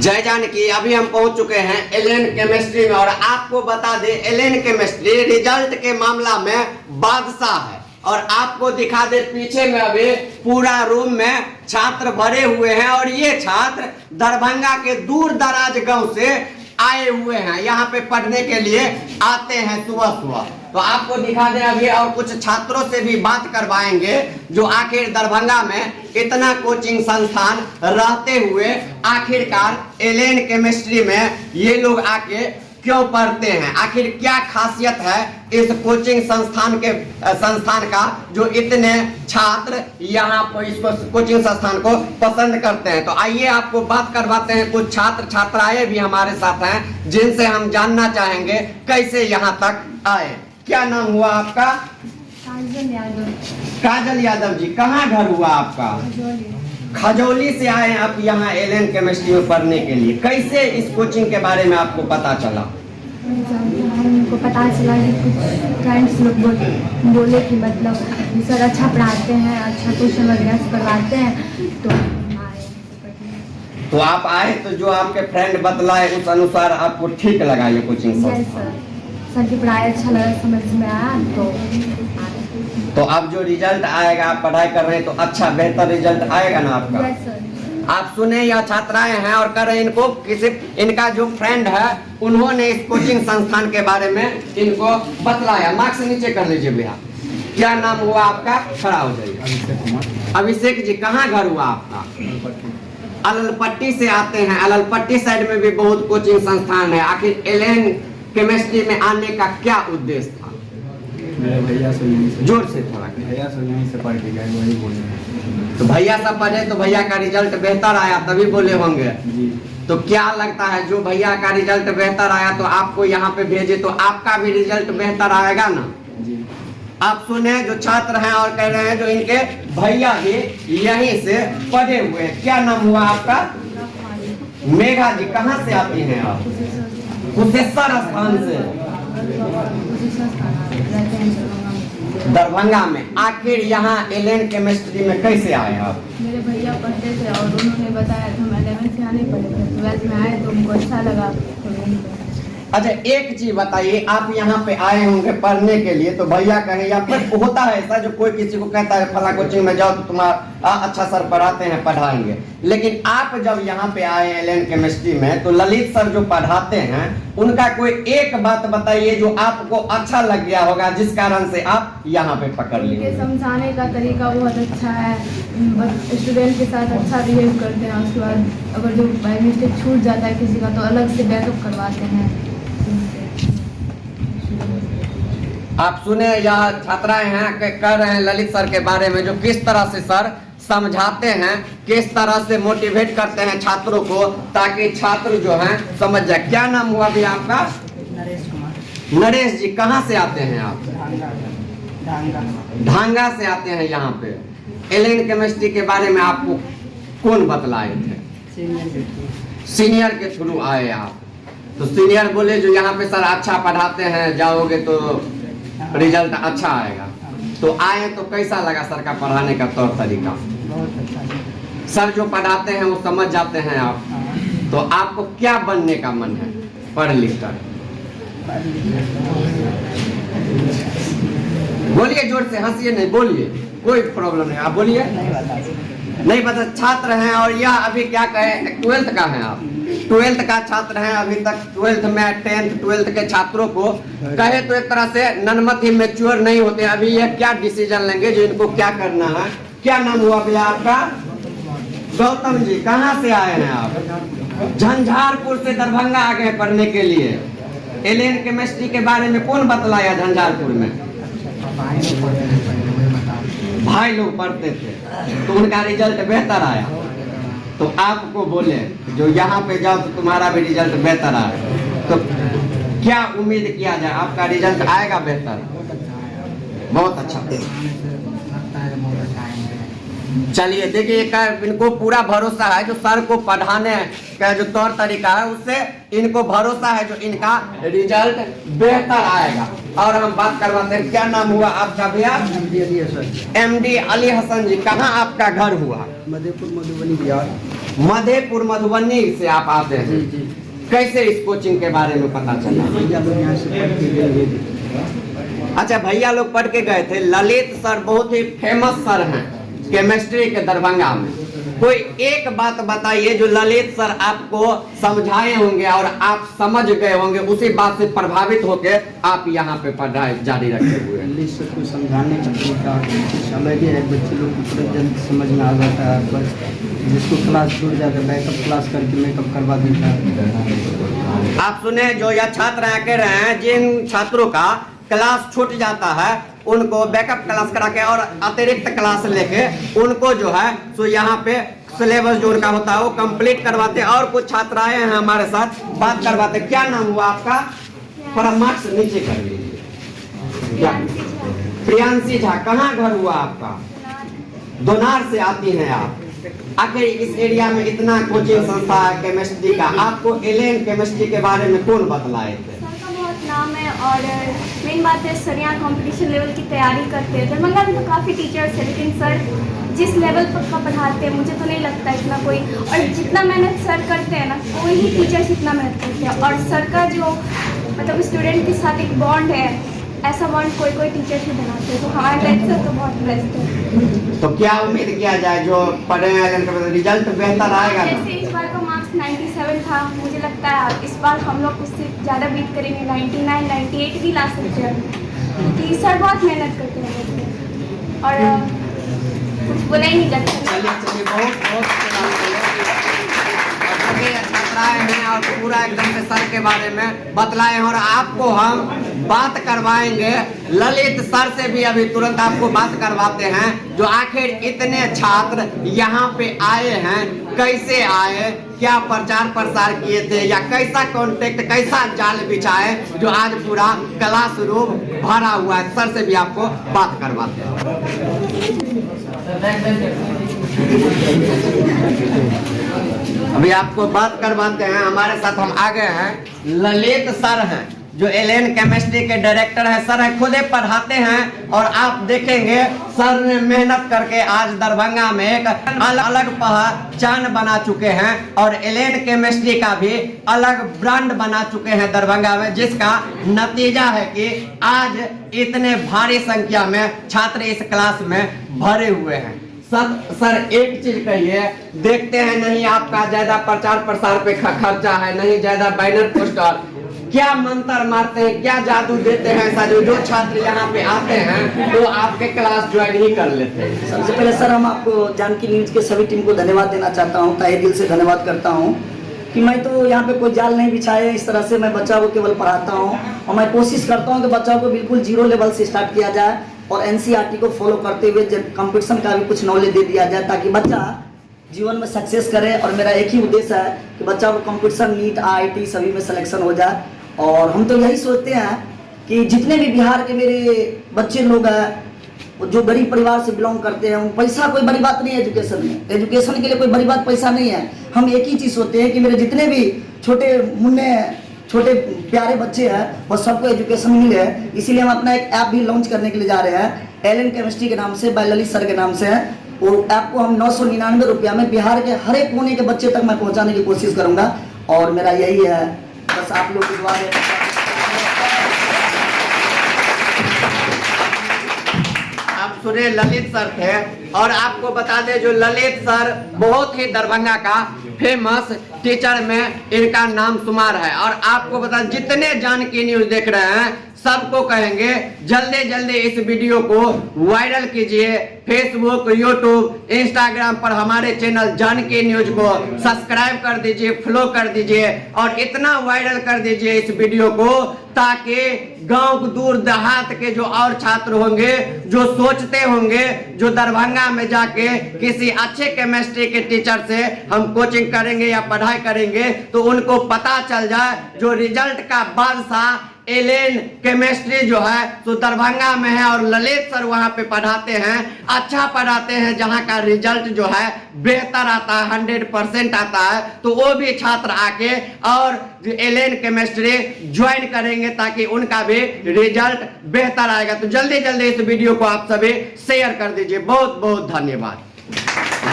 जय जानकी। अभी हम पहुंच चुके हैं एलएन केमिस्ट्री में और आपको बता दें एलएन केमिस्ट्री रिजल्ट के मामला में बादशाह है। और आपको दिखा दे पीछे में अभी पूरा रूम में छात्र भरे हुए हैं और ये छात्र दरभंगा के दूर दराज गांव से आए हुए हैं, यहाँ पे पढ़ने के लिए आते हैं सुबह सुबह। तो आपको दिखा दें अभी और कुछ छात्रों से भी बात करवाएंगे जो आखिर दरभंगा में इतना कोचिंग संस्थान रहते हुए आखिरकार एलएन केमिस्ट्री में ये लोग आके क्यों पढ़ते हैं, आखिर क्या खासियत है इस कोचिंग संस्थान का जो इतने छात्र यहाँ पर इस कोचिंग संस्थान को पसंद करते हैं। तो आइए आपको बात करवाते हैं, कुछ छात्र छात्राएं भी हमारे साथ हैं जिनसे हम जानना चाहेंगे कैसे यहाँ तक आए। क्या नाम हुआ आपका? काजल यादव। काजल यादव जी, कहाँ घर हुआ आपका? खजौली से आए हैं आप यहाँ एलएन केमिस्ट्री में पढ़ने के लिए। कैसे इस कोचिंग के बारे में आपको पता चला? हमको पता चला कि कुछ फ्रेंड्स लोग बोले कि मतलब सर अच्छा पढ़ाते हैं, अच्छा ट्यूशन वगैरह से करवाते हैं, तो आए। तो आप आए तो जो आपके फ्रेंड बतलाए उस अनुसार आपको ठीक लगा ये कोचिंग संस्थान? सर की पढ़ाई अच्छा लगा, समझ में आया तो अब जो रिजल्ट आएगा, आप पढ़ाई कर रहे हैं तो अच्छा बेहतर रिजल्ट आएगा ना आपका? आप सुने या छात्राएं हैं और कर रहे हैं, इनको किसी इनका जो फ्रेंड है उन्होंने इस कोचिंग संस्थान के बारे में इनको बतलाया। मार्क्स नीचे कर लीजिए भैया। क्या नाम हुआ आपका? खड़ा हो जाइए। अभिषेक जी, कहाँ घर हुआ आपका? अललपट्टी से आते हैं। अललपट्टी साइड में भी बहुत कोचिंग संस्थान है। आखिर एलएन केमिस्ट्री में आने का क्या उद्देश्य था? मेरे भैया से जोर से थोड़ा। भैया से यहीं से पढ़ के गए, वही बोले। तो भैया सब पढ़े तो भैया का रिजल्ट बेहतर आया तभी बोले होंगे जी। तो क्या लगता है जो भैया का रिजल्ट बेहतर आया तो आपको यहाँ पे भेजे तो आपका भी रिजल्ट बेहतर आएगा ना जी। आप सुने जो छात्र हैं और कह रहे हैं जो इनके भैया भी यहीं से पढ़े हुए हैं। क्या नाम हुआ आपका? मेघा जी, कहाँ से आती हैं आप? कुशेश्वर स्थान से दरभंगा में। आखिर यहाँ एलएन केमिस्ट्री में कैसे आए आप? मेरे भैया पढ़ते थे और उन्होंने बताया था, मैं 11th से आने पड़े थे, 12th में आए तो उनको अच्छा लगा तो। अच्छा एक चीज बताइए, आप यहाँ पे आए होंगे पढ़ने के लिए तो भैया कहे या फिर होता है ऐसा जो कोई किसी को कहता है फला कोचिंग में जाओ तो तुम्हारा अच्छा सर पढ़ाते हैं पढ़ाएंगे, लेकिन आप जब यहाँ पे आए एलएन केमिस्ट्री में तो ललित सर जो पढ़ाते हैं उनका कोई एक बात बताइए जो आपको अच्छा लग गया होगा जिस कारण से आप यहाँ पे पकड़ लिए। समझाने का तरीका बहुत अच्छा है, स्टूडेंट के साथ अच्छा बिहेव करते हैं। उसके बाद अगर जो बाय मिस्टेक छूट जाता है किसी का तो अलग से बैकअप करवाते हैं। आप सुने यह छात्राएं हैं कह रहे हैं ललित सर के बारे में जो किस तरह से सर समझाते हैं, किस तरह से मोटिवेट करते हैं छात्रों को ताकि छात्र जो हैं समझ जाए। क्या नाम हुआ भी आपका? नरेश कुमार। नरेश जी, कहाँ से आते हैं आप? ढांगा से आते हैं यहाँ पे। एलएन केमिस्ट्री के बारे में आपको कौन बतलाए थे? सीनियर के थ्रू आए आप? तो सीनियर बोले जो यहाँ पे सर अच्छा पढ़ाते हैं, जाओगे तो रिजल्ट अच्छा आएगा। तो आए तो कैसा लगा सर का पढ़ाने का तौर तरीका? बहुत अच्छा। सर जो पढ़ाते हैं वो समझ जाते हैं आप? तो आपको क्या बनने का मन है पढ़ लिख कर? बोलिए जोर से, हंसिए नहीं, बोलिए, कोई प्रॉब्लम नहीं, आप बोलिए। नहीं पता छात्र हैं और यह अभी क्या कहें 12th का है आप? 12th का छात्र हैं अभी तक 12th में 10th 12th के छात्रों को कहे तो एक तरह से ननमत ही मैच्योर नहीं होते। अभी ये क्या डिसीजन लेंगे जो इनको क्या करना है। क्या नाम हुआ भैया आपका? गौतम जी, कहाँ से आए हैं आप? झंझारपुर से दरभंगा आ गए पढ़ने के लिए। एलएन केमिस्ट्री के बारे में कौन बतलाया झंझारपुर में? भाई लोग पढ़ते थे तो उनका रिजल्ट बेहतर आया तो आपको बोले जो यहाँ पे जाओ तो तुम्हारा भी रिजल्ट बेहतर आए। तो क्या उम्मीद किया जाए, आपका रिजल्ट आएगा बेहतर? बहुत अच्छा। चलिए देखिए इनको पूरा भरोसा है जो सर को पढ़ाने का जो तौर तरीका है उससे इनको भरोसा है जो इनका रिजल्ट बेहतर आएगा। और हम बात करवाते हैं, क्या नाम हुआ आपका भैया? MD अली हसन। MD अली हसन जी, कहाँ आपका घर हुआ? मधेपुर मधुबनी बिहार। मधेपुर मधुबनी से आप आते हैं। जी जी। कैसे इस कोचिंग के बारे में पता चला? भैया लोग यहाँ से पढ़ के गए। अच्छा, भैया लोग पढ़ के गए थे। ललित सर बहुत ही फेमस सर हैं केमिस्ट्री के दरभंगा में। कोई एक बात बताइए जो ललित सर आपको समझाए होंगे और आप समझ गए होंगे, उसी बात से प्रभावित होकर आप यहाँ पे पढ़ाई जारी रखे हुए हैं। इंग्लिश से कुछ समझाने का तरीका कुछ अलग ही है, बच्चे लोग को तुरंत जल्द समझ में आ जाता है। बस जिसको क्लास छूट जाता है बैकअप क्लास करके मेकअप करवा देता है। आप सुने जो यह छात्र कह रहे हैं, जिन छात्रों का क्लास छूट जाता है उनको बैकअप क्लास करा के और अतिरिक्त क्लास लेके उनको जो है सो यहाँ पे सिलेबस जो उनका होता है वो कंप्लीट करवाते हैं। और कुछ छात्र आए हैं हमारे साथ, बात करवाते हैं। क्या नाम हुआ आपका? थोड़ा मार्क्स नीचे कर लीजिए। क्या? प्रियांशी झा। कहाँ घर हुआ आपका? दोनार से आती हैं आप। आखिर इस एरिया में इतना कोचिंग संस्था है केमिस्ट्री का, आपको एलेन केमिस्ट्री के बारे में कौन बतलाए थे? नाम है और मेन बात है सर यहाँ कंपटीशन लेवल की तैयारी करते हैं। दरभंगा में तो काफ़ी टीचर्स हैं, लेकिन सर जिस लेवल पर का पढ़ाते हैं मुझे तो नहीं लगता इतना कोई, और जितना मेहनत सर करते हैं ना कोई ही टीचर्स इतना मेहनत करते हैं। और सर का जो मतलब स्टूडेंट के साथ एक बॉन्ड है, ऐसा बॉन्ड कोई टीचर्स नहीं बनाते। तो हमारे लेक्चर तो बहुत बेस्ट है। तो क्या उम्मीद किया जाए जो पढ़े हैं रिजल्ट बेहतर आएगा? जैसे इस बार का मार्क्स 97 था, मुझे लगता है इस बार हम लोग उससे ज़्यादा बीट करेंगे, 99, 98 भी ला सकते हैं। क्योंकि सर बहुत मेहनत करते हैं और कुछ बोला ही नहीं जाता। चलिए बहुत छात्राएं हैं और पूरा एकदम से सर के बारे में बतलाए हैं और आपको हम बात करवाएंगे ललित सर से भी। अभी तुरंत आपको बात करवाते हैं जो आखिर इतने छात्र यहाँ पे आए हैं, कैसे आए, क्या प्रचार प्रसार किए थे या कैसा कॉन्टेक्ट, कैसा जाल बिछाए जो आज पूरा क्लासरूम भरा हुआ है। सर से भी आपको बात करवाते हैं। अभी आपको बात करवाते हैं। हमारे साथ हम आ गए हैं, ललित सर हैं जो एलेन केमिस्ट्री के डायरेक्टर है। सर है खुद पढ़ाते हैं और आप देखेंगे सर ने मेहनत करके आज दरभंगा में एक अलग अलग पहचान बना चुके हैं और एलेन केमिस्ट्री का भी अलग ब्रांड बना चुके हैं दरभंगा में, जिसका नतीजा है कि आज इतने भारी संख्या में छात्र इस क्लास में भरे हुए हैं। सर एक चीज कहिए, देखते हैं नहीं आपका ज्यादा प्रचार प्रसार पे खर्चा है, नहीं ज्यादा बैनर पोस्टर, क्या मंत्र मारते हैं, क्या जादू देते हैं ऐसा जो छात्र यहाँ पे आते हैं वो आपके क्लास ज्वाइन ही कर लेते हैं? सबसे पहले सर हम आपको जानकी न्यूज के सभी टीम को धन्यवाद देना चाहता हूँ, तहे दिल से धन्यवाद करता हूँ कि मैं तो यहाँ पे कोई जाल नहीं बिछाए। इस तरह से मैं बच्चों को केवल पढ़ाता हूँ और मैं कोशिश करता हूँ कि बच्चों को बिल्कुल जीरो लेवल से स्टार्ट किया जाए और एनसीईआरटी को फॉलो करते हुए कंपटीशन का भी कुछ नॉलेज दे दिया जाए ताकि बच्चा जीवन में सक्सेस करे। और मेरा एक ही उद्देश्य है कि बच्चा को कंपटीशन, नीट, IIT सभी में सिलेक्शन हो जाए। और हम तो यही सोचते हैं कि जितने भी बिहार के मेरे बच्चे लोग हैं जो गरीब परिवार से बिलोंग करते हैं, पैसा कोई बड़ी बात नहीं है एजुकेशन में। एजुकेशन के लिए कोई बड़ी बात पैसा नहीं है। हम एक ही चीज़ सोचते हैं कि मेरे जितने भी छोटे मुन्ने छोटे प्यारे बच्चे हैं वो सबको एजुकेशन मिले। इसीलिए हम अपना एक ऐप भी लॉन्च करने के लिए जा रहे हैं, एलेन केमिस्ट्री के नाम से, बाय ललित सर के नाम से है। वो ऐप को हम 999 रुपया में बिहार के हर एक कोने के बच्चे तक मैं पहुंचाने की कोशिश करूंगा और मेरा यही है, बस आप लोग की दुआ है। आप सुने ललित सर थे और आपको बता दें जो ललित सर बहुत ही दरभंगा का फेमस टीचर में इनका नाम शुमार है। और आपको बता जितने जानकी न्यूज देख रहे हैं सबको कहेंगे जल्दी जल्दी इस वीडियो को वायरल कीजिए। फेसबुक, यूट्यूब, इंस्टाग्राम पर हमारे चैनल जानकी न्यूज को सब्सक्राइब कर दीजिए, फॉलो कर दीजिए और इतना वायरल कर दीजिए इस वीडियो को ताकि गांव दूर देहात के जो और छात्र होंगे जो सोचते होंगे जो दरभंगा में जाके किसी अच्छे केमिस्ट्री के टीचर से हम कोचिंग करेंगे या पढ़ाई करेंगे तो उनको पता चल जाए जो रिजल्ट का बादशाह एलेन केमिस्ट्री जो है तो दरभंगा में है और ललित सर वहां पे पढ़ाते हैं, अच्छा पढ़ाते हैं, जहां का रिजल्ट जो है बेहतर आता है, 100% आता है। तो वो भी छात्र आके और एलेन केमिस्ट्री ज्वाइन करेंगे ताकि उनका भी रिजल्ट बेहतर आएगा। तो जल्दी जल्दी इस वीडियो को आप सभी शेयर कर दीजिए। बहुत बहुत धन्यवाद।